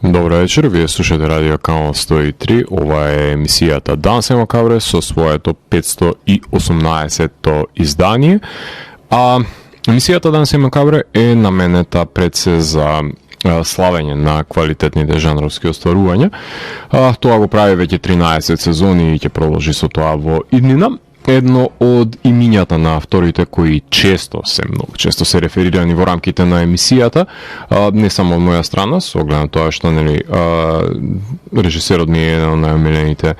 Добро вечер, вие слушате радио Канал 103, ова е емисијата Данс е Макабре со своето 518-то издание. Емисијата Данс е Макабре е наменета пред се за славење на квалитетните жанровски остварувања. Тоа го прави веќе 13 сезони и ќе продолжи со тоа во иднина. Едно од имињата на авторите кои многу често се реферирани во рамките на емисијата, не само од моја страна, со оглед на тоа што режисерот ми е еден од најомилените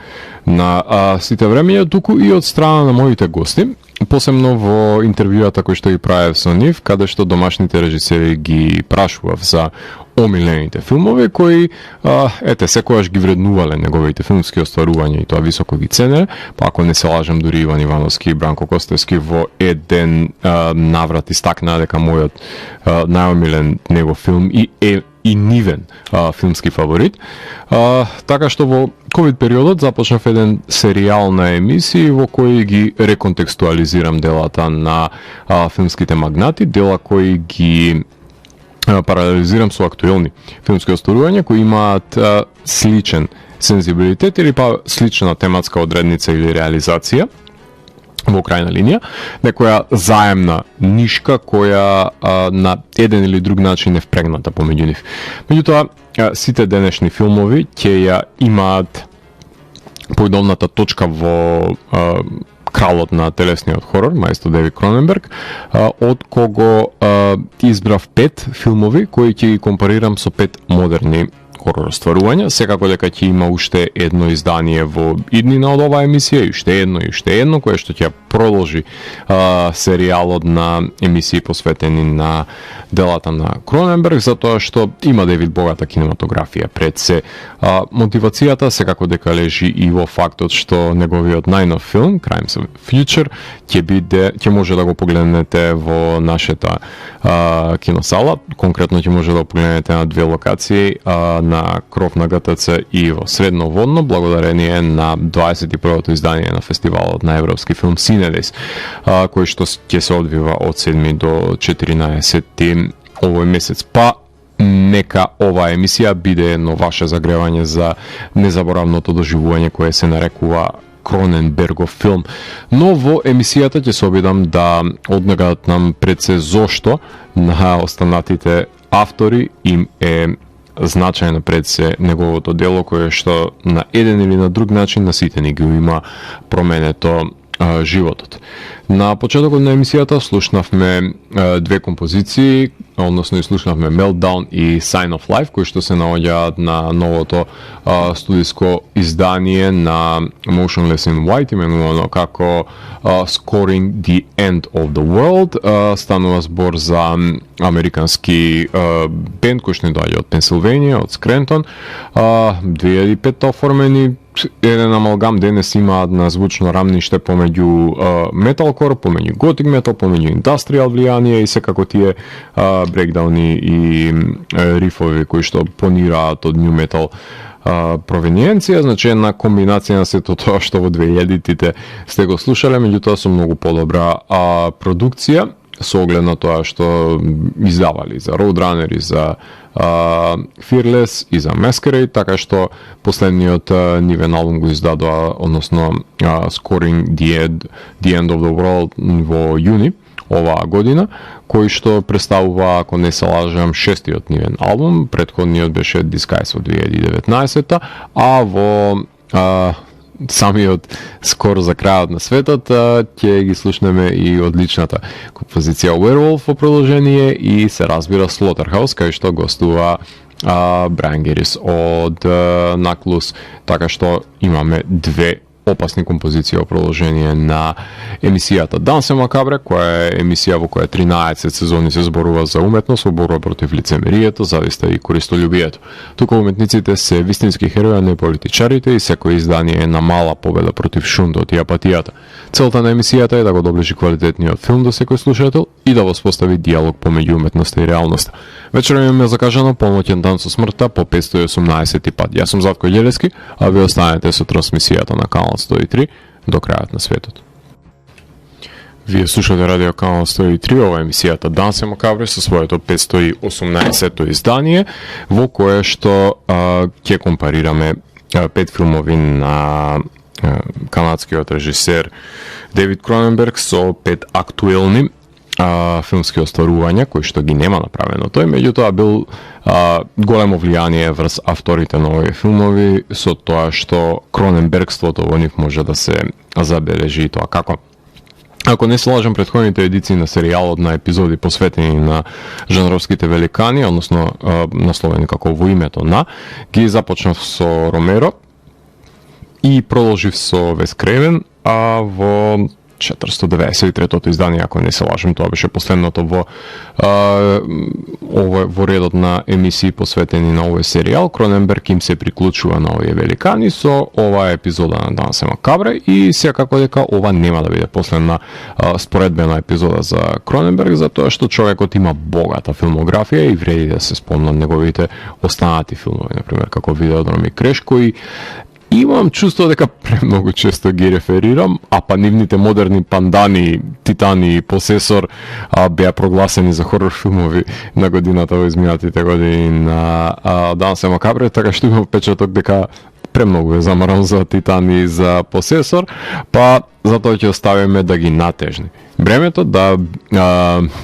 на сите времења, туку и од страна на моите гости, посебно во интервјуата кои што ги правев со нив, каде што домашните режисери ги прашував за омилените филмови кои секогаш ги вреднувале неговите филмски остварувања и тоа високо ги цене, па ако не се лажам дури Иван Ивановски и Бранко Костевски во еден наврат истакнаа дека мојот најомилен негов филм и нивен филмски фаворит. Така што во ковид периодот започнав еден серијал на емисии во кои ги реконтекстуализирам делата на филмските магнати, дела кои ги паралелизирам со актуелни филмски остварувања кои имаат сличен сензибилитет или па слична тематска одредница или реализација во крајна линија, некоја заемна нишка која на еден или друг начин е впрегната помеѓу нив. Меѓутоа, сите денешни филмови ќе ја имаат поидовната точка во кралот на телесниот хорор, мајстор Девид Кроненберг, од кого избрав 5 филмови кои ќе ги компарирам со 5 модерни хорор остварувања. Секако дека ќе има уште едно издание во иднина од оваа емисија, и уште едно, кое што ќе продолжи серијалот на емисии посветени на делата на Кроненберг, затоа што има Девид богата кинематографија пред се. Мотивацијата секако дека лежи и во фактот што неговиот најнов филм, Crimes of Future, ќе може да го погледнете во нашата киносала. Конкретно ќе може да го погледнете на две локации, на Кров на ГТЦ и во Средноводно, благодарение на 21-то издание на фестивалот на европски филм Cinedis, кој што ќе се одвива од 7 до 14 овој месец. Па нека оваа емисија биде едно ваше загревање за незаборавното доживување кое се нарекува Кроненбергов филм. Но во емисијата ќе се обидам да однегатнам пред се зошто на останатите автори им е значајно пред се неговото дело, кое што на еден или на друг начин на сите ни ги има променето животот. На почетокот на емисијата слушнавме две композиции, односно слушнавме Meltdown и Sign of Life, кои што се наоѓаат на новото студиско издание на Motionless in White, именувано како Scoring the End of the World. Станува збор за американски бенд кој што не доаѓа од Пенсилванија, од Скрентон. 2005 оформени, еден амалгам, денес имаат на звучно рамниште помеѓу металкор, помеѓу готик метал, помеѓу индастријал влијание и секако тие брейкдауни и рифови кои што понираат од нью метал провениенција, значи една комбинација на сето тоа што во 2000-тите сте го слушале, меѓутоа со многу подобра продукција, со оглед на тоа што издавали за Roadrunner и за Fearless и за Masquerade, така што последниот нивен албум го издадоа, односно Scoring the End of the World во јуни оваа година, кој што представува, ако не се лажам, шестиот нивен албум. Претходниот беше Disguise во 2019, а во самиот скоро за крајот на светот ќе ги слушнеме и одличната композиција Werewolf во продолжение и се разбира Slaughterhouse, кај што гостува Брайан Герис од Наклус, така што имаме две опасни композиции во продолжение на емисијата Данс е Макабре, која е емисија во која 13 сезони се зборува за уметност во борба против лицемерието, зависта и користолюбието. Тука уметниците се вистински херои, а не политичарите, и секој издание е на мала победа против шундот и апатијата. Целта на емисијата е да го доближи квалитетниот филм до секој слушател и да воспостави диалог помеѓу уметноста и реалноста. Вечером имаме закажано полноќен дан со смртта по 518 пат. Јас сум Завко Ѓелески, а ви останете со трансмисијата на Канал 103 до крајот на светот. Вие слушате радио канал 103, ова емисијата Дан се макабре со своето 518-то издание, во кое што ќе компарираме 5 филмови на канадскиот режисер Девид Кроненберг со 5 актуелни филмски остварувања кои што ги нема направено тој, меѓутоа бил големо влијание врз авторите на овие филмови со тоа што Кроненбергството во нив може да се забележи и тоа како. Ако не се лажам, предходните едиции на серијалот на епизоди посветени на жанровските великани, односно насловени како Во името на, ги започнав со Ромеро и продолжив со Вес Крейвен, а во 493-тото издание, ако не се лажам, тоа беше последното во редот на емисии посветени на овој серијал. Кроненберг им се приклучува на овие великани со оваа епизода на Дан се макабре и секако дека ова нема да биде последна споредбена епизода за Кроненберг, затоа што човекот има богата филмографија и вреди да се спомнат неговите останати филмови, например како Видеодром и Креш, кои имам чувство дека премногу често ги реферирам, а па нивните модерни пандани, Титани и Посесор беа прогласени за хорор филмови на годината во изминатите години на Дан се макабре, така што имам впечаток дека премногу е замаран за Титани и за Посесор, па затоа ќе оставиме да ги натежни. Времето да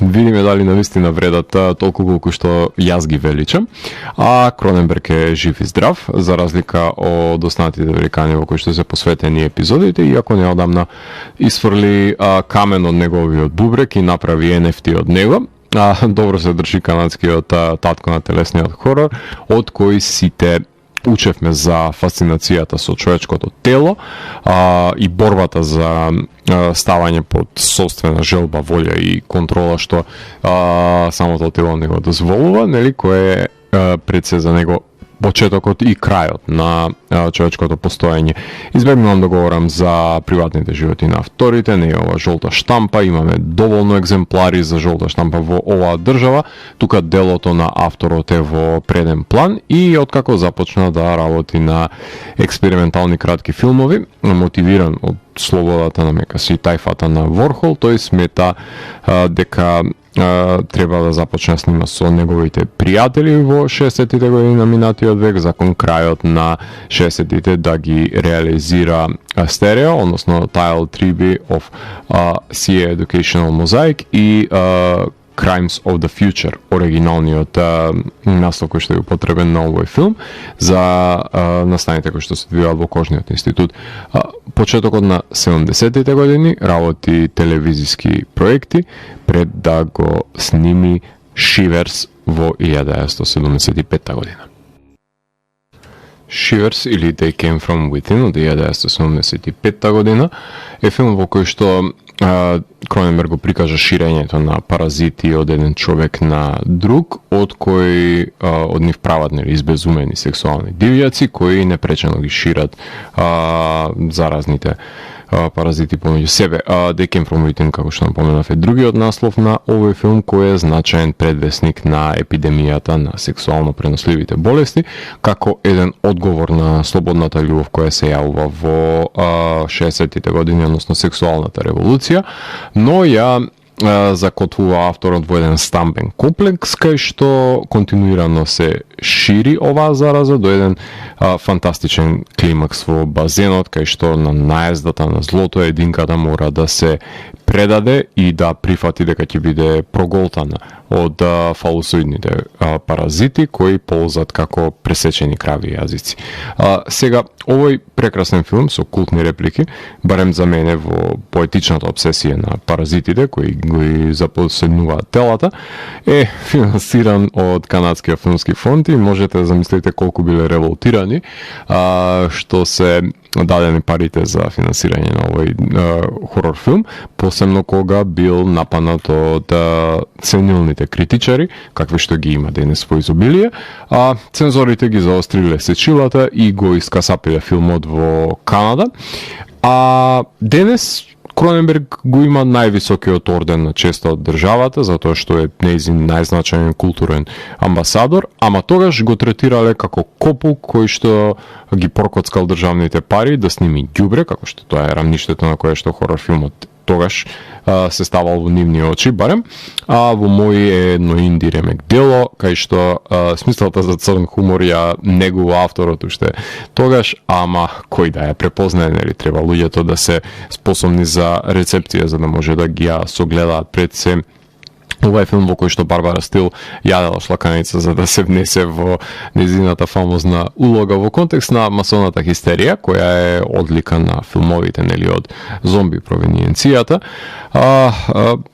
видиме дали навистина вредат толку колку што јас ги величам, а Кроненберг е жив и здрав, за разлика од останатите великани во кои што се посветени епизодите, иако неодамна исфрли камен од неговиот бубрек и направи NFT од него. Добро се држи канадскиот татко на телесниот хорор, од кој сите учевме за фасцинацијата со човечкото тело и борбата за ставање под собствена желба, волја и контрола што самото тело не го дозволува, нели, кое е пред се за него почетокот и крајот на човечкото постоење. Избегнувам да говорам за приватните животи на авторите, не е ова жолта штампа, имаме доволно екземплари за жолта штампа во оваа држава, тука делото на авторот е во преден план и откако започна да работи на експериментални кратки филмови, мотивиран од слободата на мекаси и тајфата на Ворхол, тој смета дека треба да започне снима со неговите пријатели во 60-тите години на минатиот век, закон крајот на 60-тите да ги реализира стерео, односно Tile Tribe of CA Educational Mosaic и Crimes of the Future, оригиналниот наслов кој што е употребен на овој филм за настаните кои што се одвиваат во Кожниот институт. Почетокот на 70-тите години работи телевизиски проекти пред да го сними Шиверс во 1975 година. Shivers или They Came From Within од 1975 година е филм во кој што Кроненберг го прикажа ширењето на паразити од еден човек на друг, од кој од нив прават избезумени сексуални дивјаци кои непречено ги шират заразните паразити помеѓу себе. They Came From Within, како што напоменав, е другиот наслов на овој филм кој е значаен предвесник на епидемијата на сексуално преносливите болести, како еден одговор на слободната љубов која се јавува во 60-тите години, односно сексуалната револуција, но ја закотвува авторот во еден стамбен комплекс кај што континуирано се шири оваа зараза до еден фантастичен климакс во базенот кај што на наездата на злото единката мора да се предаде и да прифати дека ќе биде проголтана од фалосоидните паразити кои ползат како пресечени крави јазици. Сега, овој прекрасен филм со култни реплики, барем за мене во поетичната обсесија на паразитите кои го запоседнуваат телата, е финансиран од Канадскиот филмски фонд и можете да замислите колку биле револтирани што се дадени парите за финансирање на овој хорор филм, посебно кога бил нападнат од ценилните критичари, какви што ги има денес во изобилие, а цензорите ги заостриле сечилата и го искасапиле филмот во Канада. А денес Кроненберг го има највисокиот орден на честа од државата, затоа што е нејзин најзначаен културен амбасадор, ама тогаш го третирале како копул кој што ги прокоцкал државните пари да сними ѓубре, како што тоа е рамништето на кое што хорор филмот тогаш се ставал во нивни очи барем, а во мој е едно инди ремек дело, кај што смислата за црн хумор ја негува авторот уште тогаш, ама кој да ја препознае, нели, треба луѓето да се способни за рецепција за да може да ги ја согледаат пред се. Ова е филм во кој што Барбара Стил јадела шлаканица за да се внесе во незината фамозна улога во контекст на масоната хистерија, која е одлика на филмовите, нели, од зомби провениенцијата.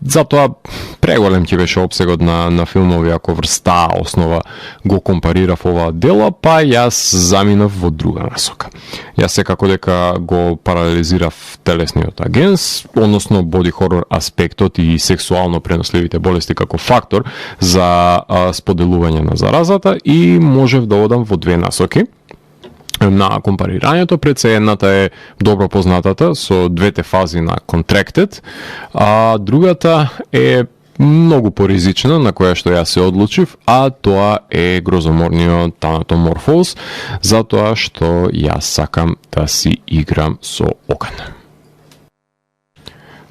Затоа преголем ќе беше опсегот на филмови ако врз таа основа го компарирав ова дело, па јас заминав во друга насока. Јас секако дека го паралелизирав телесниот агенс, односно боди хорор аспектот и сексуално преносливите болести како фактор за споделување на заразата и можев да одам во две насоки на компарирањето. Пред се едната е добро познатата со двете фази на Contracted, а другата е многу поризична на која што јас се одлучив, а тоа е грозоморниот Thanatomorphose, затоа што јас сакам да си играм со оган.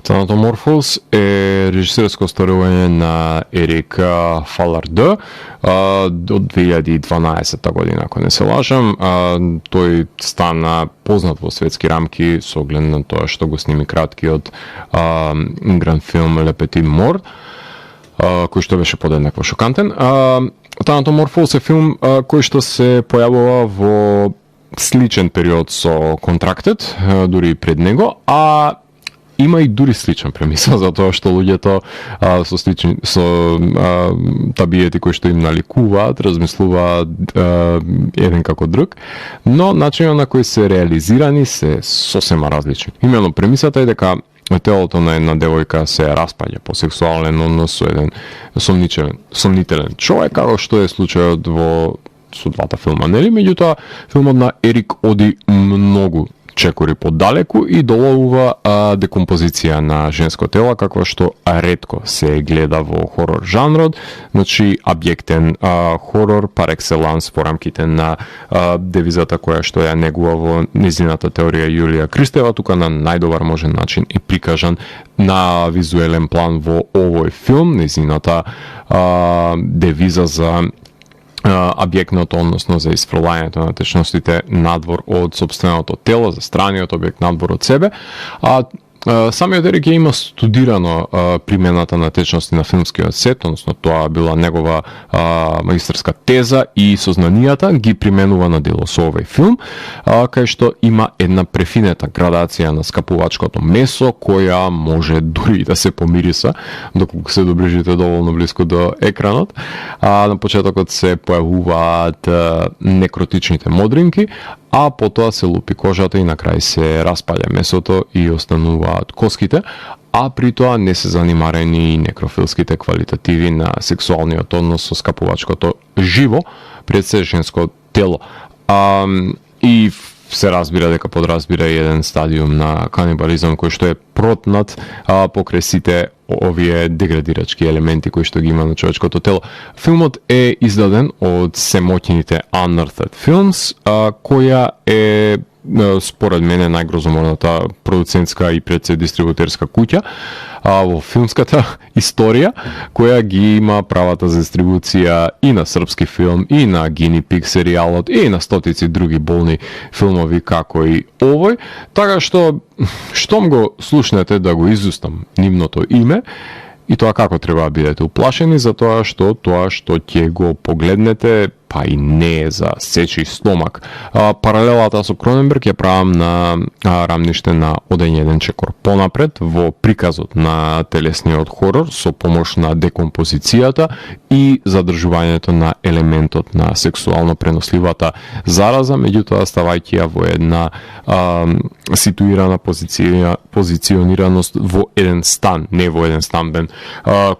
Thanatomorphose е режисерско остварување на Ерик Фаларде од 2012 година, ако не се лажам. Тој стана познат во светски рамки со оглед на тоа што го сними краткиот гранд филм Le Petit Mort, кој што беше подеднакво шокантен. Thanatomorphose е филм кој што се појавува во сличен период со Contracted, дури и пред него, а има и дури сличен премисла, затоа што луѓето со табиети кои што им наликуваат, размислуваат еден како друг, но начинот на кој се реализирани се сосема различни. Именно премисата е дека телото на една девојка се распаѓа по сексуален однос со еден сомнителен човек, како што е случајот со двата филма, нели? Меѓутоа, филмот на Ерик оди многу чекори подалеку и доловува декомпозиција на женско тело, каква што ретко се гледа во хорор жанрот, значи абјектен хорор пар екселанс во рамките на девизата која што ја негува во незината теорија Јулија Кристева, тука на најдобар можен начин и прикажан на визуелен план во овој филм, незината девиза за објектното, односно за исфрлањето на течностите надвор од собственото тело, за страниот објект надвор од себе. Самиот Ерик има студирано примената на течности на филмскиот сет, односно тоа била негова магистарска теза и сознанијата ги применува на дело со овој филм, кај што има една префинета градација на скапувачкото месо, која може дури да се помириса, доколку се доближите доволно близко до екранот. На почетокот се појавуваат некротичните модринки, а потоа се лупи кожата и на крај се распаѓа месото и остануваат коските, а при тоа не се занимарени некрофилските квалитативи на сексуалниот однос со скапувачкото живо пред се женско тело. И се разбира дека подразбира еден стадиум на канибализам кој што е протнат покрај сите овие деградирачки елементи кои што ги има на човечкото тело. Филмот е издаден од семоќните Unearthed Films, која е според мене најгрозоморната продуцентска и предсе дистрибутерска куќа во филмската историја, која ги има правата за дистрибуција и на српски филм, и на Guinea Pig серијалот, и на стотици други болни филмови како и овој. Така што, штом го слушнете да го изустам нивното име, и тоа како треба да бидете уплашени, за тоа што ќе го погледнете, па и не е за сечи стомак. Паралелата со Кроненберг ја правам на рамниште на одење еден чекор понапред во приказот на телесниот хорор со помош на декомпозицијата и задржувањето на елементот на сексуално преносливата зараза, меѓутоа ставајќи ја во една ситуирана позиционираност во еден стан, не во еден стамбен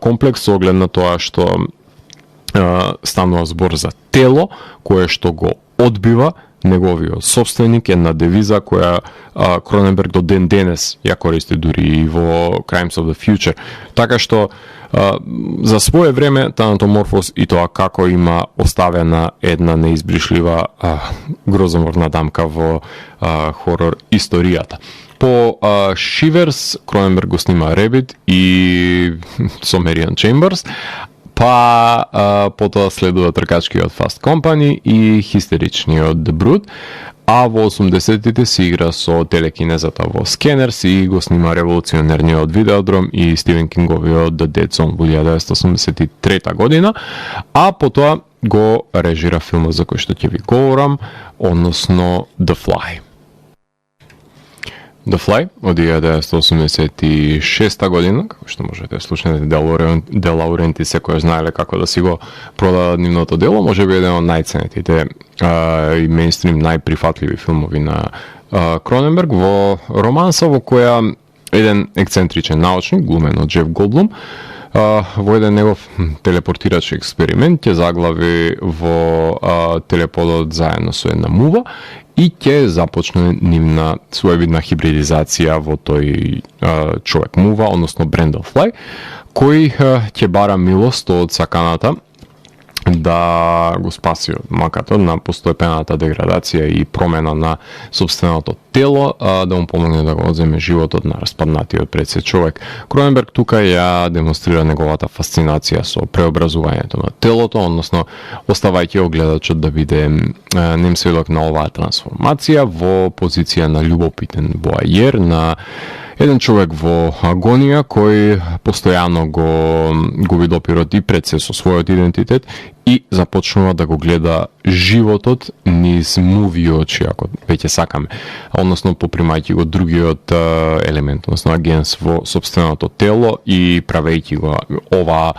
комплекс, со оглед на тоа што станува збор за тело кое што го одбива неговиот собственик, една девиза која Кроненберг до ден денес ја користи дури и во Crimes of the Future. Така што за свое време Танатоморфоз и тоа како има оставена една неизбришлива грозоморна дамка во хорор историјата. По Шиверс Кроненберг го снима Ребит и Сомериан Чемберс, па потоа следува тркачкиот Fast Company и хистеричниот The Brood, а во 80-тите се игра со телекинезата во Скенерс и го снима револуционерниот Видеодром и Стивен Кинговиот The Dead Zone во 1983 година, а потоа го режира филмот за кој што ќе ви говорам, односно The Fly. The Fly од 1986 година, како што можете слушнете Де Лауренти секој знаеле како да си го продадат нивното дело, може би еден од најценетите и мейнстрим најприфатливи филмови на Кроненберг, во романса во која еден ексцентричен научник, глумен од Джеф Голдблум, во еден негов телепортирач експеримент ќе заглави во телеподот заедно со една мува и ќе започне нивна своевидна хибридизација во тој човек мува, односно Брендан Флај, кој ќе бара милост од саканата да го спаси од маката на постојпената деградација и промена на собственото тело, да му помогне да го одземе животот на распаднатиот пред се човек. Кроненберг тука ја демонстрира неговата фасцинација со преобразувањето на телото, односно оставајќи огледачот да биде нем сведок на оваа трансформација во позиција на љубопитен воајер, на еден човек во агонија кој постојано го губи допирот и пред се со својот идентитет и започнува да го гледа животот низ муви очи, ако веќе сакаме, односно попримајќи го другиот елемент, односно агенс во собственото тело и правејќи го оваа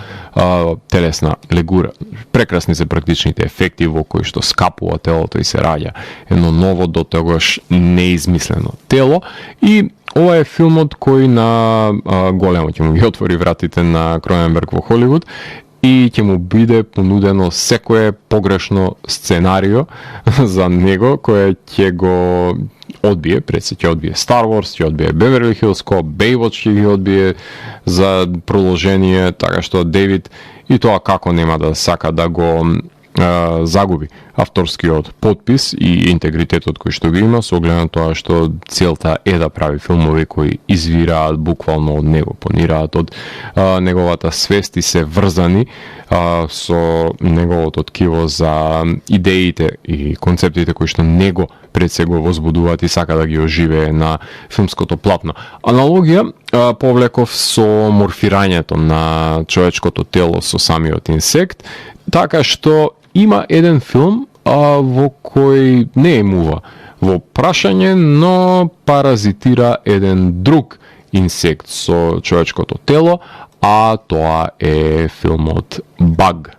телесна легура. Прекрасни се практичните ефекти во кои што скапува телото и се раѓа едно ново до тогаш неизмислено тело и ова е филмот кој на големо ќе му ги отвори вратите на Кроненберг во Холивуд и ќе му биде понудено секое погрешно сценарио за него кое ќе го одбие, пред се ќе одбие Star Wars, ќе одбие Beverly Hills Cop, Baywatch ќе ги одбие за продолжение, така што Дейвид и тоа како нема да сака да го загуби авторскиот подпис и интегритетот кој што го има, со оглед на тоа што целта е да прави филмови кои извираат буквално од него, понираат од неговата свест и се врзани со неговото ткиво за идеите и концептите кои што него пред се го возбудуваат и сака да ги оживее на филмското платно. Аналогија повлеков со морфирањето на човечкото тело со самиот инсект, така што има еден филм во кој не е мува во прашање, но паразитира еден друг инсект со човечкото тело, а тоа е филмот Баг.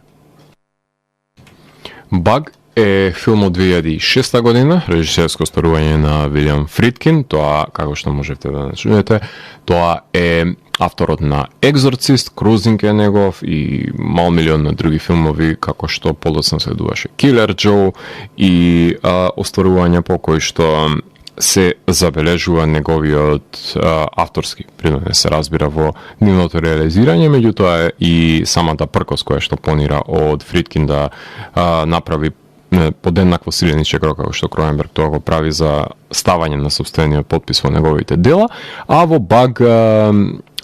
Баг е филм од 2006 година, режисерско старување на Вилијам Фридкин, тоа, како што можете да начунете, тоа е авторот на Екзорцист, Крузинг е негов и мал милион на други филмови, како што подоцна следуваше Килер Џо и остварувања по кои што се забележува неговиот авторски принос, се разбира во нивното реализирање, меѓутоа и самата пркос која што планира од Фридкин да направи подеднакво силениче како што Кроненберг тоа го прави за ставање на собствениот подпис во неговите дела, а во Баг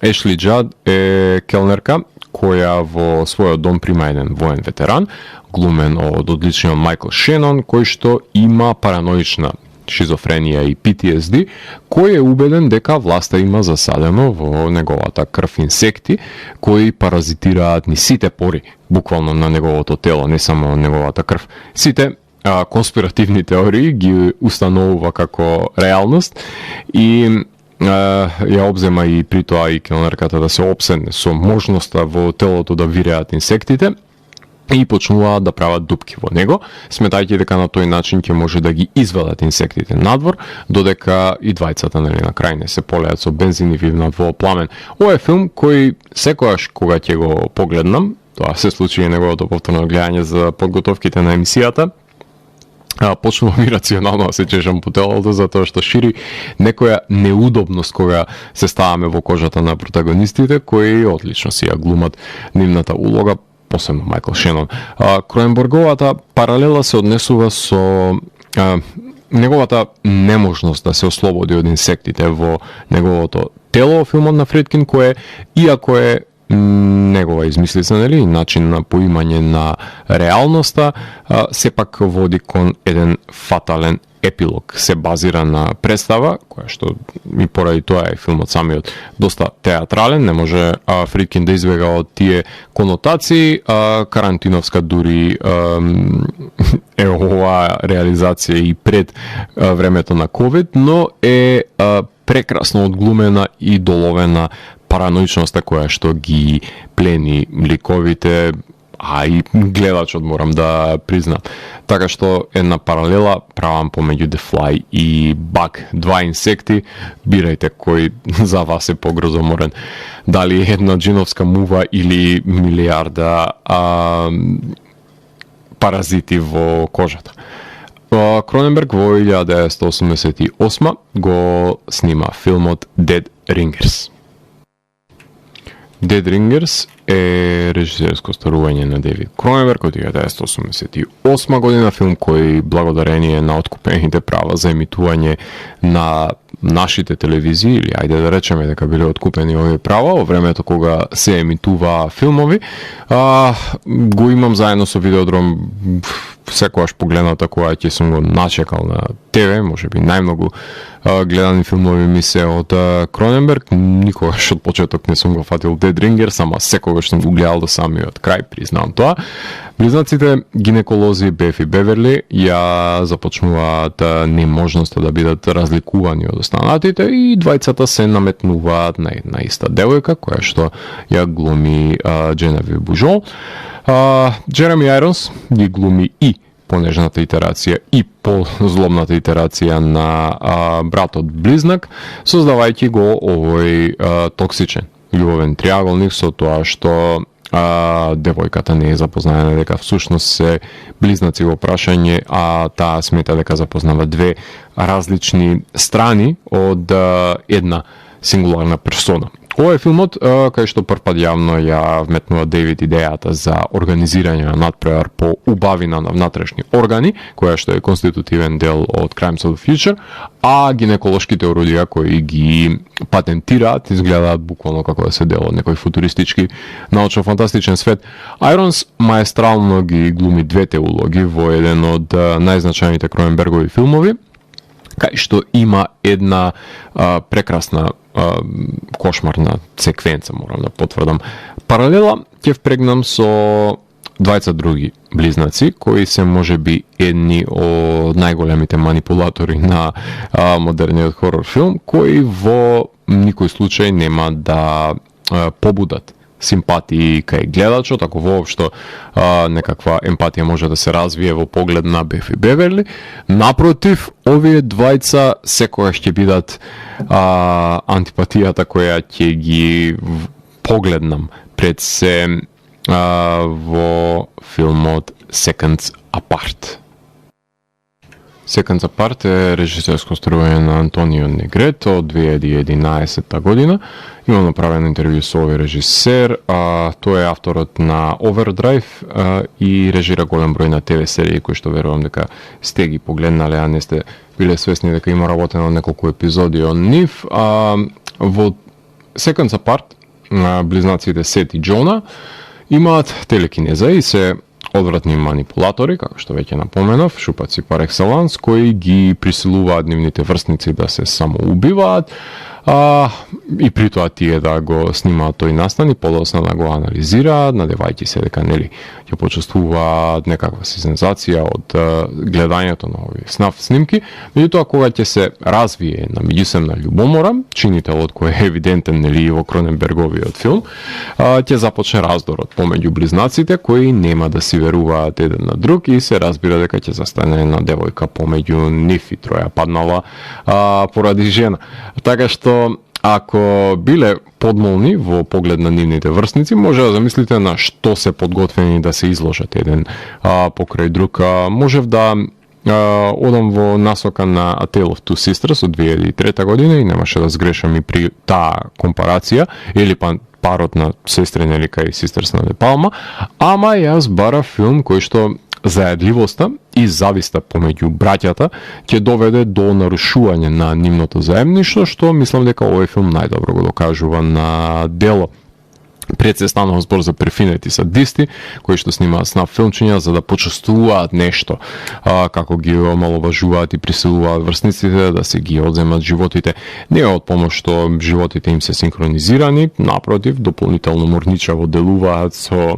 Ешли Джад е келнерка која во својот дом прима еден воен ветеран, глумен од одличниот Майкл Шенон, кој што има параноична шизофренија и PTSD, кој е убеден дека власта има засадено во неговата крв инсекти кои паразитираат ни сите пори буквално на неговото тело, не само неговата крв. Сите конспиративни теории ги установува како реалност и ја обзема и при тоа и келнерката да се опседне со можноста во телото да виреат инсектите и почнуваат да прават дупки во него, сметајќи дека на тој начин ќе може да ги извадат инсектите надвор, додека и двајцата на крај не се полеат со бензин и вивнат во пламен. Ова е филм кој секогаш кога ќе го погледнам, тоа се случи и неговото повторно гледање за подготовките на емисијата, почнувам ирационално да се чешам по телото затоа што шири некоја неудобност кога се ставаме во кожата на протагонистите кои одлично си ја глумат нивната улога, посебно Майкл Шенон. Кроенберговата паралела се однесува со неговата неможност да се ослободи од инсектите во неговото тело, филмот на Фредкин, кое, иако е негова измислица, нели, начин на поимање на реалноста, сепак води кон еден фатален епилог. Се базира на представа, која што и поради тоа е филмот самиот доста театрален, не може Фридкин да избега од тие конотации, Карантиновска дури е оваа реализација и пред времето на COVID, но е прекрасно одглумена и доловена параноичноста која што ги плени ликовите, а и гледачот морам да признам. Така што една паралела правам помеѓу The Fly и Bug, два инсекти, бирајте кој за вас е погрозоморен. Дали една джиновска мува или милиарда паразити во кожата. Кроненберг во 1988 го снима филмот Dead Ringers. Dead Ringers е режисерско старување на Девид Кроненберг од 1988 година, филм кој благодарение на откупените права за емитување на нашите телевизии, или ајде да речеме дека биле откупени овие права во времето кога се емитуваа филмови, го имам заедно со Видеодром секогаш погледната која ќе сум го начекал на ТВ, можеби најмногу гледани филмови ми се од Кроненберг, никогаш од почеток не сум го фатил Dead Ringers, ама секогаш сум го гледал до самиот крај, признавам тоа. Близнаците гинеколози Беф и Беверли ја започнуваат неможноста да бидат разликувани од останатите и двајцата се наметнуваат на една иста девојка која што ја глуми Дженевив Бужол. Джереми Айронс ги глуми и понежната итерација и позлобната итерација на братот близнак, создавајќи го овој токсичен љубовен триаголник со тоа што девојката не е запознаена дека всушност се близнаци во прашање, а таа смета дека запознава две различни страни од една сингуларна персона. Ова е филмот кај што првпат јавно ја вметнува Дейвид идејата за организирање на надпревар по убавина на внатрешни органи, која што е конститутивен дел од Crimes of the Future, а гинеколошките орудија кои ги патентираат изгледаат буквално како да се дел од некој футуристички научно-фантастичен свет. Айронс маестрално ги глуми двете улоги во еден од најзначајните Кроненбергови филмови, кај што има една прекрасна кошмарна секвенца, морам да потврдам. Паралела ќе впрегнам со двајца други близнаци, кои се можеби едни од најголемите манипулатори на модерниот хорор филм, кои во никој случај нема да побудат симпатии кај гледачот, ако воопшто некаква емпатија може да се развие во поглед на Беф и Беверли. Напротив, овие двајца секогаш ќе бидат антипатијата која ќе ги погледнам пред се во филмот Seconds Apart. Seconds Apart е режисерско старување на Антонио Негрето од 2011 година. Имам направено интервју со овој режисер, тој е авторот на Overdrive и режира голем број на ТВ серии кои што верувам дека сте ги погледнале, а не сте биле свесни дека има работено неколку епизоди од нив. Во Seconds Apart близнаците Сет и Джона имаат телекинеза и се одвратни манипулатори, како што веќе напоменав, шупаци пар екселанс, кои ги присилуваат нивните врсници да се самоубиваат, и при тоа тие да го снимаат тој настан и подоцна да го анализираат, надевајќи се дека нели ќе почувствуваат некаква си сензација од гледањето на овие снимки. Меѓутоа кога ќе се развие на меѓусебна љубомора, чинителот кој е евидентен нели во Кроненберговиот филм, ќе започне раздорот помеѓу близнаците кои нема да си веруваат еден на друг и се разбира дека ќе застане една девојка помеѓу нив и троја паднала поради жена. Така што ако биле подмолни во поглед на нивните врсници, може да замислите на што се подготвени да се изложат еден покрај друг. Можев да одам во насока на A Tale of Two Sisters од 2003 година и немаше да сгрешам и при таа компарација, или парот на сестрина или кај Sisters на Де Палма, ама јас барав филм кој што заедливоста и зависта помеѓу браќата ќе доведе до нарушување на нивното заемништво, што мислам дека овој филм најдобро го докажува на дело. Пред се станува збор за префинети садисти, кои што снимаат снап филмчиња за да почувствуваат нешто, како ги омаловажуваат и присилуваат врсниците да се ги одземат животите. Не од помош што животите им се синхронизирани, напротив, дополнително морничаво делуваат со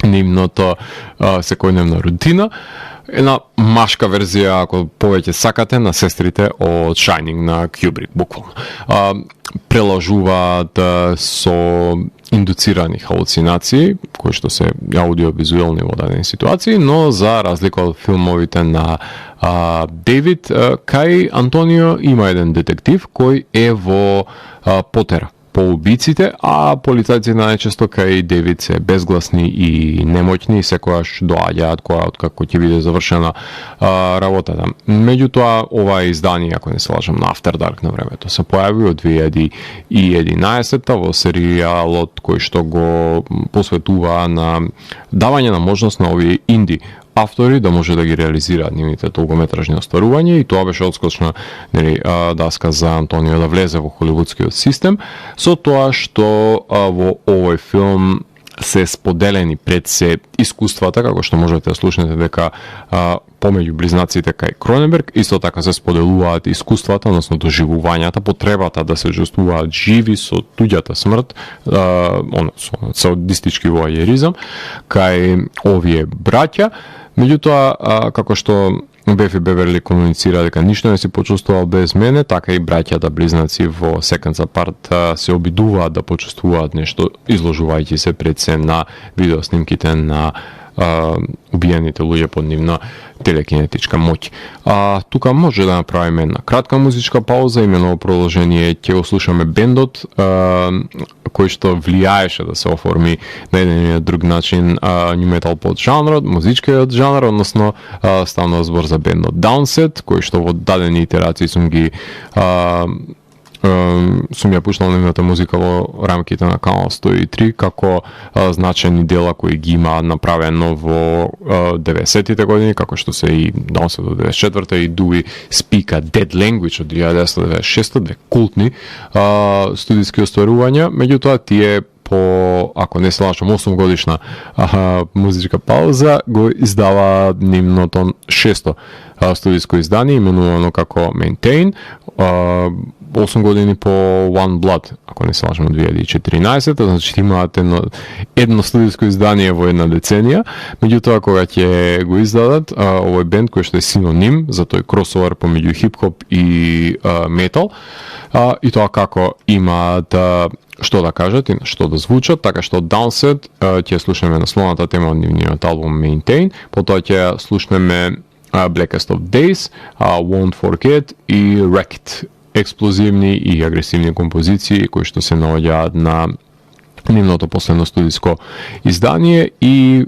нивното секојдневна рутина. Една машка верзија, ако повеќе сакате, на сестрите од Shining на Kubrick, буквално. Прелажуваат со индуцирани халуцинации, кои што се аудиовизуелни во дадени ситуации, но за разлика од филмовите на Дейвид, кај Антонио има еден детектив кој е во потера по убиците, а полицајците најчесто кај Дейвид се безгласни и немоќни и секојаш доаѓаат откако ќе биде завршена работата. Меѓутоа, ова издание, ако не се лажам, на After Dark на времето се појави од 2011 во серијалот кој што го посветува на давање на можност на овие инди автори да може да ги реализираат нивните долгометражни остварувања, и тоа беше одскочна даска за Антонио да влезе во холивудскиот систем, со тоа што во овој филм се споделени пред се искуствата, како што можете да слушнете дека помеѓу близнаците кај Кроненберг исто така се споделуваат искуствата, односно доживувањата, потребата да се чувствуваат живи со туѓата смрт, со садистички воајеризам кај овие браќа. Меѓутоа, како што Беф и Беверли комуницира дека ништо не се почувствувал без мене, така и браќата близнаци во Seconds Apart се обидуваат да почувствуваат нешто, изложувајќи се пред се на видеоснимките на убиените луѓе под нивна телекинетичка моќ. Тука може да направиме една кратка музичка пауза, имено во продолжение ќе го слушаме бендот кој што влијаеше да се оформи на еден или друг начин new metal под жанрот, музичкиот жанр, односно станува збор за бендот Downset, кој што во дадени итерации сум ја пуштал нивната музика во рамките на Канал 103 како значени дела кои ги има направено во 90-тите години, како што се и Downset од 94-та и Do We Speak a Dead Language од 1996-та, две култни студиски остварувања. Меѓутоа тие по, ако не се лажам, 8 годишна музичка пауза го издава нивното 6-то студиско издание, именувано како Maintain, 8 години по One Blood, ако не се лажам, од 2014, значи имаат едно студиско издание во една деценија. Меѓутоа, кога ќе го издадат, овој бенд кој што е синоним за тој кросовер помеѓу хип-хоп и метал, и тоа како имаат што да кажат и што да звучат, така што Downset ќе слушнеме насловната тема од нивниот албум Maintain, потоа ќе слушнеме Blackest of Days, Won't Forget и Wrecked, експлозивни и агресивни композиции кои што се наоѓаат на нивното последно студиско издание и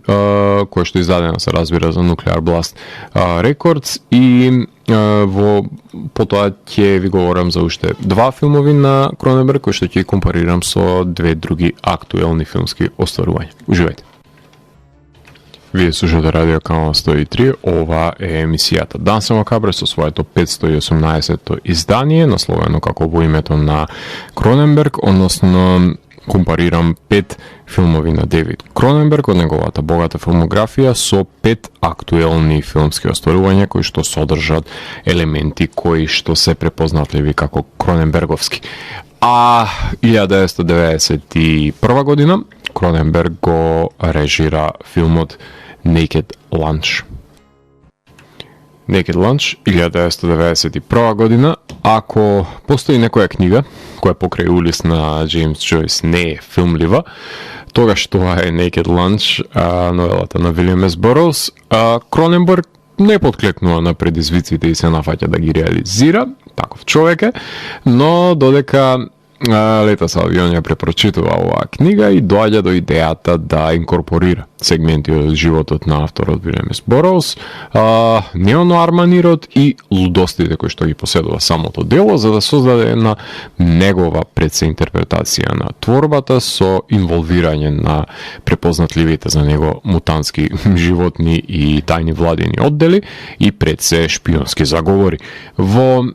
кое што издадено се разбира за Nuclear Blast Records, и потоа ќе ви говорам за уште два филмови на Кроненберг кои што ќе компарирам со две други актуелни филмски остварувања. Уживајте. Вие слушате Радио Канал 103, ова е емисијата Данса Макабре со своето 518-то издание, насловено како во името на Кроненберг, односно компарирам 5 филмови на Дейвид Кроненберг од неговата богата филмографија со 5 актуелни филмски остварувања кои што содржат елементи кои што се препознатливи како Кроненберговски. 1991 година Кроненберг го режира филмот Naked Lunch. Naked Lunch, 1991 година. Ако постои некоја книга која покрај Улис на Джеймс Джойс не е филмлива, тогаш тоа е Naked Lunch, новелата на Вилијам С. Бороуз. Кроненберг не подклекнува на предизвиците и се нафаќа да ги реализира. таков човек е, но додека лета со авион ја препрочитува оваа книга и доаѓа до идејата да инкорпорира сегменти од животот на авторот Вилем Бороуз, неонуар и лудостите кои што ги поседува самото дело, за да создаде една негова предсеинтерпретација на творбата со инволвирање на препознатливите за него мутантски животни и тајни владини оддели и пред се шпионски заговори. Во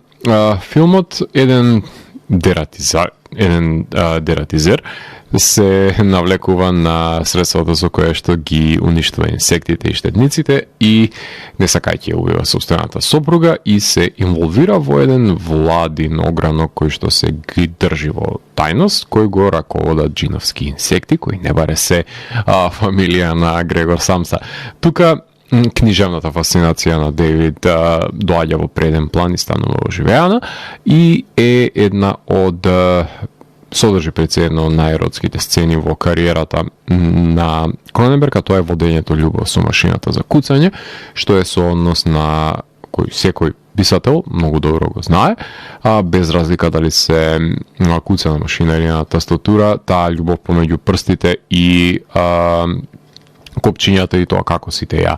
филмот еден дератизер се навлекува на средството со кое што ги уништува инсектите и штетниците и не сакајќи ја убива собствената сопруга и се инволвира во еден владин огранок кој што се ги држи во тајност, кој го раководат джиновски инсекти, кои не баре се фамилија на Грегор Самса. Тука книжевната фасцинација на Дейвид доаѓа во преден план и станува оживеана и е една од содржи пред се една од најеротските сцени во кариерата на Кроненберг, а тоа е водењето љубов со машината за куцање, што е со однос на кој секој писател многу добро го знае, без разлика дали се на куцана машина или на тастатура, таа љубов помеѓу прстите и копчињата и тоа како сите ја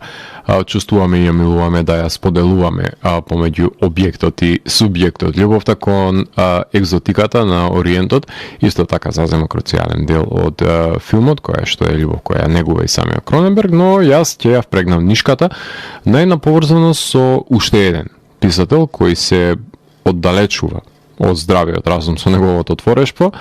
чувствуваме и ја милуваме да ја споделуваме помеѓу објектот и субјектот. Љубовта кон екзотиката на Ориентот исто така зазема круцијален дел од филмот, која што е љубов која негува и самиот Кроненберг, но јас ќе ја впрегнам нишката најна поврзано со уште еден писател кој се оддалечува од здравиот разум со неговото творештво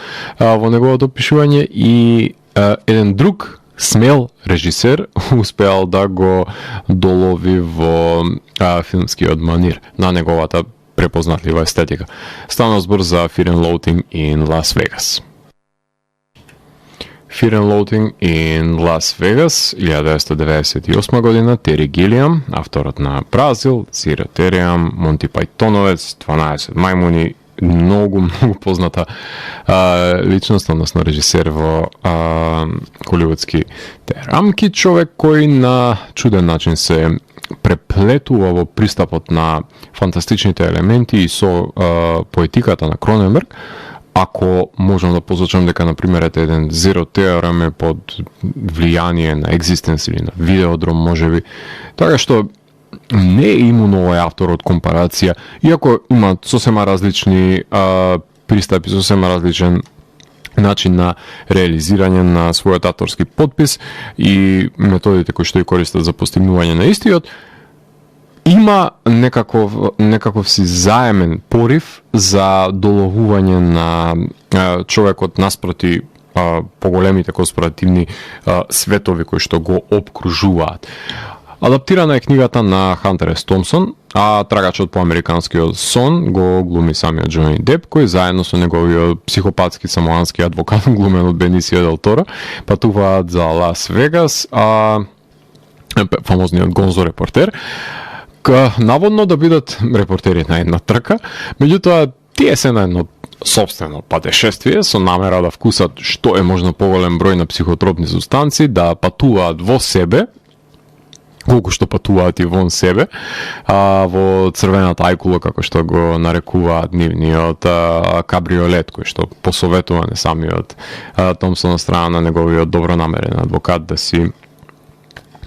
во неговото пишување и еден друг смел режисер успеал да го долови во филмскиот манир на неговата препознатлива естетика. Стана збор за Fear and Loathing in Las Vegas. Fear and Loathing in Las Vegas, 1998 година, Тери Гилиам, авторот на Бразил, Зира Териам, Монти Пајтоновец, 12 мајмуни, многу позната личност, односно режисер во холивудските рамки, човек кој на чуден начин се преплетува во пристапот на фантастичните елементи и со поетиката на Кроненберг. Ако можам да посочам дека, например, еден Zero Theorem е под влијание на Existence или на Видеодром, можеби, така што не е имуно овој автор од компарација, иако има сосема различни пристапи, сосема различен начин на реализирање на својот авторски подпис и методите кои што ја користат за постигнување на истиот, има некаков си заемен порив за доловување на човекот наспроти поголемите конспиративни светови кои што го обкружуваат. Адаптирана е книгата на Хантер С. Томсон, а трагачот по американскиот сон го глуми самиот Џони Деп, кој заедно со неговиот психопатски самоански адвокат, глумен од Бенисио Дел Торо, патуваат за Лас Вегас, фамозниот Гонзо репортер, наводно да бидат репортери на една трка, меѓутоа тие се на едно собствено патешествие со намера да вкусат што е можно поголем број на психотропни субстанци, да патуваат во себе, колку што патуваат и вон себе, во црвената ајкула, како што го нарекуваат нивниот кабриолет, кој што посоветуване самиот Томсон од страна на неговиот добронамерен адвокат да си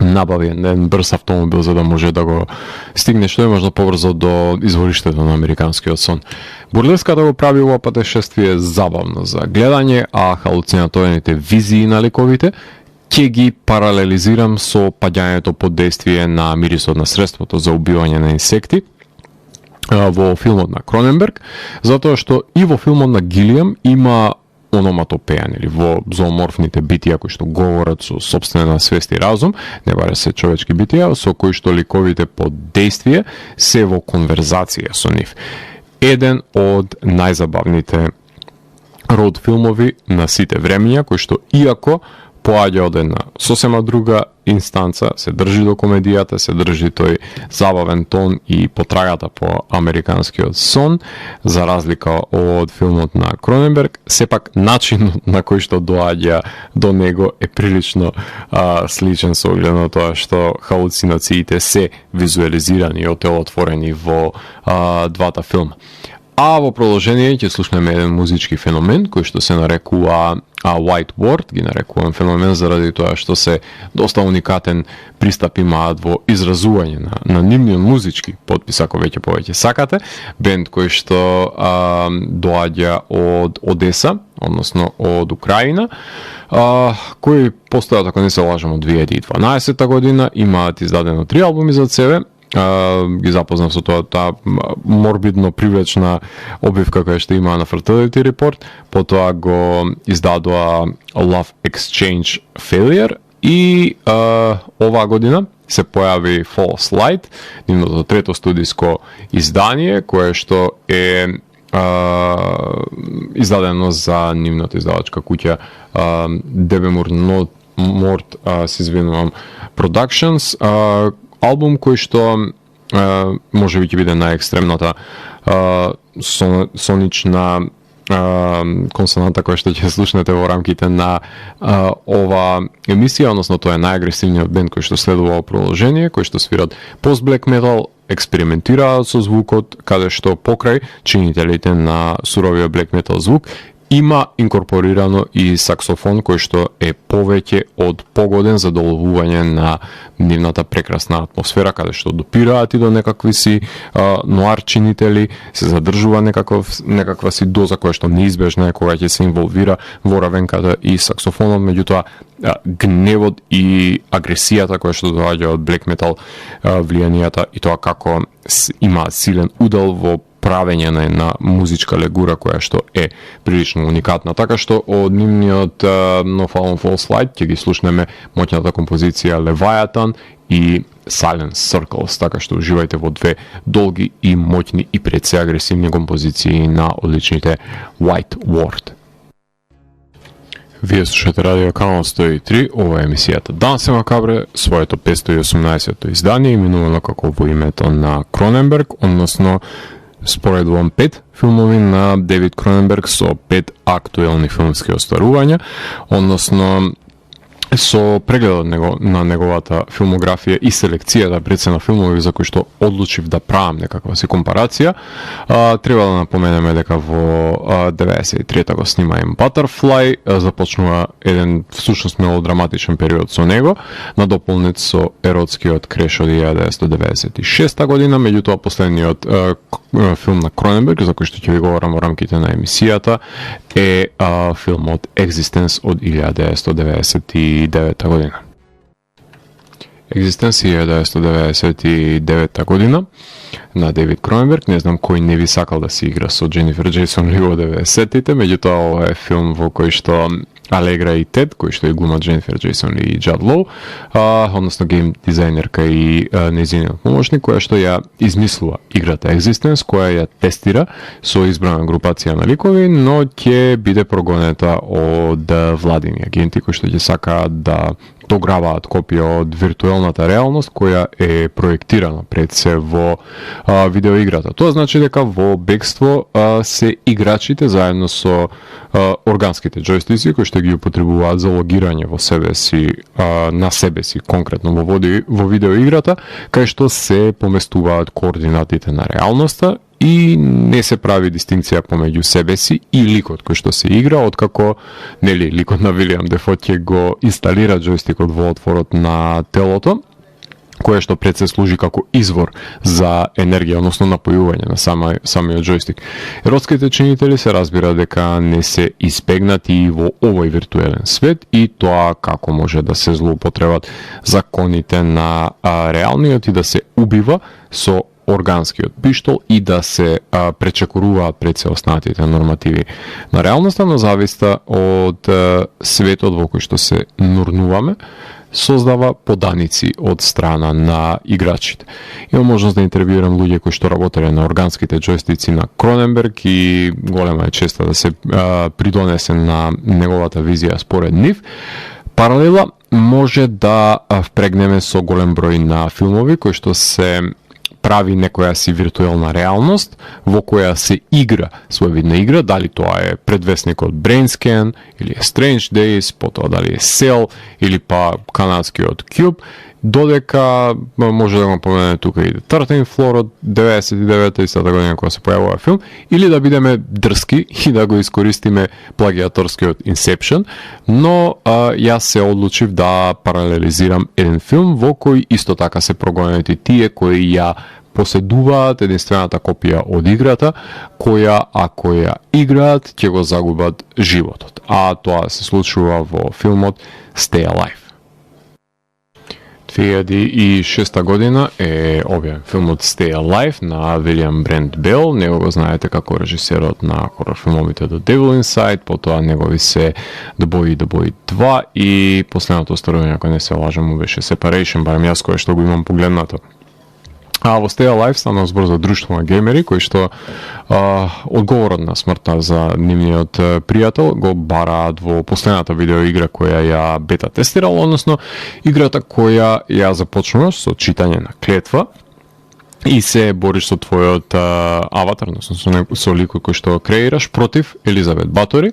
набави еден брз автомобил за да може да го стигне што е можно побрзо до извориштето на американскиот сон. Бурлеската го прави ова патешествие забавно за гледање, а халуцинаторните визии на ликовите ќе ги паралелизирам со паѓањето под дејствие на мирисот на средството за убивање на инсекти во филмот на Кроненберг, затоа што и во филмот на Гилиам има ономатопејан или во зооморфните битија кои што говорат со сопствена свест и разум, не баре се човечки битија, со кои што ликовите под дејствие се во конверзација со нив. Еден од најзабавните род филмови на сите времења, кои што иако поаѓа од една сосема друга инстанца, се држи до комедијата, се држи тој забавен тон и потрагата по американскиот сон, за разлика од филмот на Кроненберг, сепак начинот на кој што доаѓа до него е прилично сличен со оглед на тоа што халуцинациите се визуализирани и отелотворени во двата филма. А во продолжение ќе слушнеме еден музички феномен кој што се нарекува White Word, ги нарекувам феномен заради тоа што се доста уникатен пристап имаат во изразување на нивниот музички потпис, ако веќе повеќе сакате, бенд кој што доаѓа од Одеса, односно од Украина, кој постојат, ако не се лажам, од 2012 година, имаат издадено 3 албуми за себе. Ги запознав со таа морбидно привлечна обвивка која што имаа на Fertility Report, потоа го издадоа Love Exchange Failure и оваа година се појави False Light, нивното трето студиско издание, кое што е издадено за нивната издавачка куќа Дебемур Морт, се извинувам, Productions, албум кој што може би ќе биде најекстремната сонична консонанта која што ќе слушнете во рамките на ова емисија, односно тоа е најагресивниот бенд кој што следува во продолжение, кој што свират пост-блек метал, експериментираат со звукот, каде што покрај чинителите на суровиот блек метал звук има инкорпорирано и саксофон кој што е повеќе од погоден за доловување на нивната прекрасна атмосфера, каде што допираат и до некакви си нуар чинители, се задржува некаква си доза која што неизбежна е кога ќе се инволвира во равенката и саксофонот, меѓутоа гневот и агресијата која што доаѓа од блек метал влијанијата и тоа како има силен удел во правење на музичка легура која што е прилично уникатна. Така што од нивниот нов албум False Light ќе ги слушнеме моќната композиција Leviathan и Silent Circles, така што уживајте во две долги и моќни и пред се агресивни композиции на одличните White Word. Вие слушате радио Канал 103, ова е емисијата Данс е Макабре, своето 518-то издание, именувано како во името на Кроненберг, односно споредувам 5 филмови на Девид Кроненберг со 5 актуелни филмски остварувања, односно со прегледот на неговата филмографија и селекцијата пред се на филмови за кои што одлучив да правам некаква си компарација, треба да напоменеме дека во 93-та го снима им Butterfly, започнува еден всушност мелодраматичен период со него, надополнет со еротскиот креш од 1996 година, меѓутоа последниот филм на Кроненберг, за кој што ќе ви говорам во рамките на емисијата, е филмот Existence од 1999 година. Existence 1999 година на Девид Кроненберг. Не знам кој не ви сакал да се игра со Дженифер Джейсон Ли во 90-тите, меѓутоа ова е филм во кој што Алегра и Тед, кој што ја глумат Дженифер Джейсон и Джад Лоу, односно гейм дизајнерка и нејзиниот помошник, која што ја измислува играта Existence, која ја тестира со избрана групација на ликови, но ќе биде прогонета од владини агенти кои што ќе сакаат да дограваат копија од виртуелната реалност која е проектирана пред се во видеоиграта. Тоа значи дека во бегство се играчите заедно со органските џојстици кои што ги употребуваат за логирање во себе си, на себе си конкретно во видеоиграта, кај што се поместуваат координатите на реалноста и не се прави дистинкција помеѓу себе си и ликот кој што се игра, откако ликот на Вилијам Дефо ќе го инсталира џојстикот во отворот на телото, кое што пред се служи како извор за енергија, односно напојување на самиот џојстик. Еротските чинители се разбира дека не се избегнати во овој виртуелен свет и тоа како може да се злоупотребат законите на реалниот и да се убива со органскиот пиштол и да се пречекоруваат пред се останатите нормативи на реалноста, но зависта од светот во кој што се нурнуваме, создава поданици од страна на играчите. Имам можност да интервјуирам луѓе кои што работеле на органските џојстици на Кроненберг и голема е честа да се придонесе на неговата визија според нив. Паралела може да впрегнеме со голем број на филмови кои што се прави некоја си виртуелна реалност во која се игра своевидна игра, дали тоа е предвестникот Brainscan или е Strange Days, потоа дали е Cell или па канадскиот Cube додека може да го помене тука и 13 Floor од 99-та година кога се појавува филм, или да бидеме дрски и да го искористиме плагиаторски од Inception, но јас се одлучив да паралелизирам еден филм во кој исто така се прогонети тие кои ја поседуваат единствената копија од играта, која ако ја играат, ќе го загубат животот. А тоа се случува во филмот Stay Alive. 2006 година е објавен филмот Stay Alive на Вилијам Брент Бел. Него го знаете како режисерот на хорор филмовите The Devil Inside, потоа негови се The Boy и The Boy 2 и последното остварување, ако не се лажам, му беше Separation, барем јас кој што го имам погледнато. А во Stay Alive стана збор за друштво на геймери кои што одговорот на смртта за нивниот пријател го бараат во последната видеоигра која ја бета тестирал, односно играта која ја започнуваш со читање на клетва и се бориш со твојот аватар, односно со ликот кој што креираш против Елизабет Батори.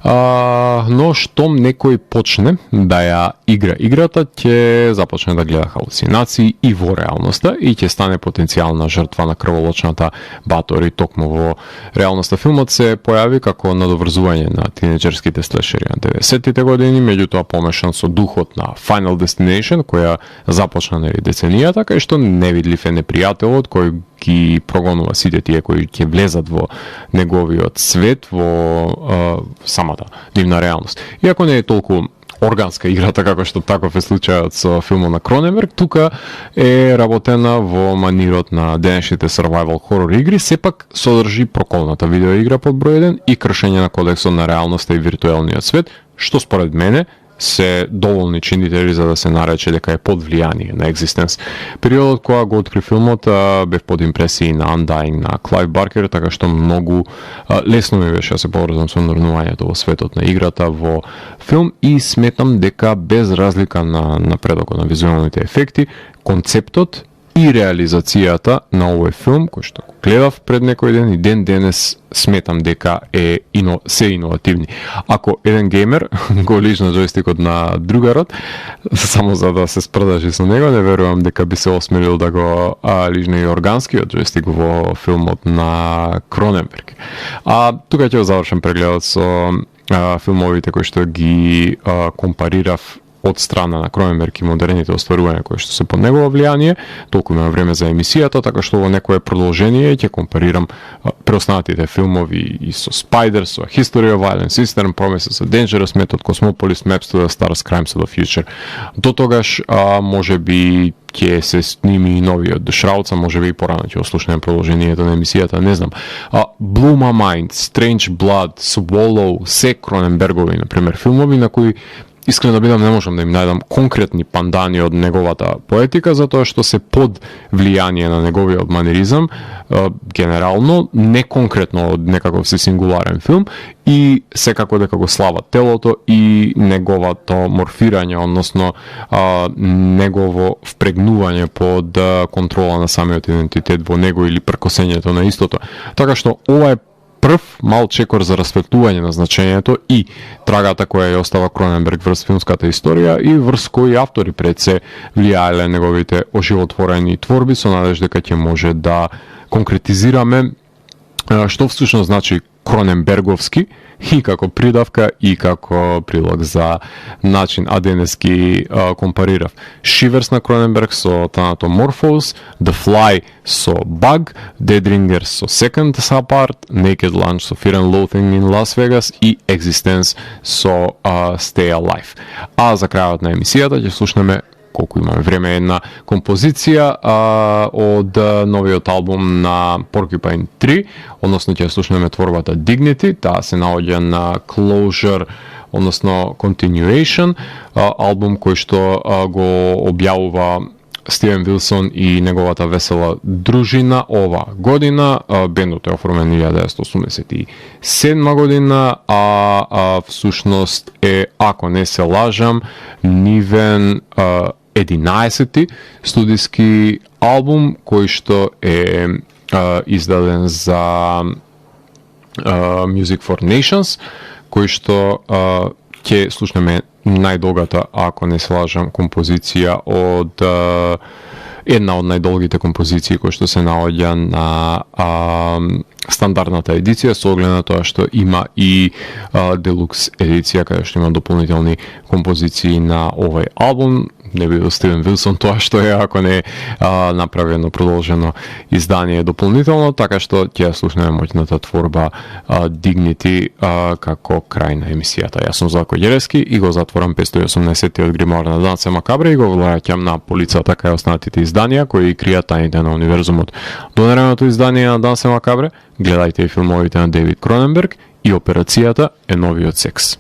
Но штом некој почне да ја игра играта, ќе започне да гледа халуцинации и во реалноста и ќе стане потенцијална жртва на крволочната Батори. Токму во реалноста филмот се појави како надоврзување на тинеџерските слешери на 90-тите години, меѓутоа помешан со духот на Final Destination, која започна нели деценијата, кај што невидлив е непријателот кој ги прогонува сите тие кои ќе влезат во неговиот свет, во самата дивна реалност. Иако не е толку органска играта како што таков е случајот со филмот на Кроненберг, тука е работена во манирот на денешните survival хорор игри, сепак содржи проколната видеоигра под број 1 и кршење на кодексот на реалноста и виртуелниот свет, што според мене се доволни чинители за да се нарече дека е под влијание на Existence. Периодот кога го откри филмот бев под импресии на Undying на Клайв Баркер, така што многу лесно ми беше да се поврзам со нрнувањето во светот на играта во филм и сметам дека без разлика на напредокот на визуелните ефекти, концептот и реализацијата на овој филм, кој што го гледав пред некој ден и ден денес сметам дека е се иновативни. Ако еден геймер го лижна джойстикот на другарот, само за да се спрдажи со него, не верувам дека би се осмелил да го лижне и органскиот джойстик во филмот на Кроненберг. Тука ќе завршам прегледот со филмовите кои што ги компарирав од страна на Кроненберг и модерните остварувања кои што се под негово влијание. Толку имам време за емисијата, така што во некое продолжение ќе компарирам преостанатите филмови и со Spider, со History of Violence, Eastern Promises, Dangerous Method, Cosmopolis, Maps to the Stars, Crimes of the Future. До тогаш може би ќе се сними новиот The Shrouds, може би и порано ќе ослушнеме продолжението на емисијата, не знам. Blew My Mind, Strange Blood, Swallow, се Кроненбергови, например, филмови на кои искрено да бидам не можам да им најдам конкретни пандани од неговата поетика, затоа што се под влијание на неговиот манеризам, генерално, не конкретно од некаков си сингуларен филм, и секако дека го слават телото и неговото морфирање, односно негово впрегнување под контрола на самиот идентитет во него или пркосењето на истото. Така што ова е прв мал чекор за расветлување на значењето и трагата која ја остава Кроненберг врз филмската историја и врз кои автори пред се влијаеле неговите оживотворени творби, со надеж дека ќе може да конкретизираме што всушност значи Кроненберговски и како придавка и како прилог за начин. А денески компарирав Shivers на Кроненберг со Thanatomorphose, The Fly со Bug, Dead Ringers со Second Subpart, Naked Lunch со Fear and Loathing in Las Vegas и Existence со Stay Alive. А за крајот на емисијата ќе слушнеме, колку имаме време, една композиција од новиот албум на Porcupine 3, односно ќе слушнеме творбата Dignity, таа се наоѓа на Closure, односно Continuation, албум кој што го објавува Стивен Вилсон и неговата весела дружина ова година. Бендот е оформен 1987 година, а всушност е, ако не се лажам, нивен 11-ти студиски албум кој што е издаден за Music for Nations, кој што ќе слушнеме најдолгата, ако не се лажам, композиција од една од најдолгите композиции кои што се наоѓа на стандардната едиција, со оглед на тоа што има и делукс едиција, каде што има дополнителни композиции на овој албум. Не би Стивен Вилсон тоа што е, ако не направено продолжено издание дополнително, така што ќе слушнеме моќната творба Dignity како крај на емисијата. Јас сум Златко Ѓеревски и го затворам 580-тиот гримоар на Дансе Макабре и го враќам на полицата кај останатите изданија кои кријат тајните на универзумот. Донереното издание на Дансе Макабре, гледајте и филмовите на Дейвид Кроненберг и Операцијата е новиот секс.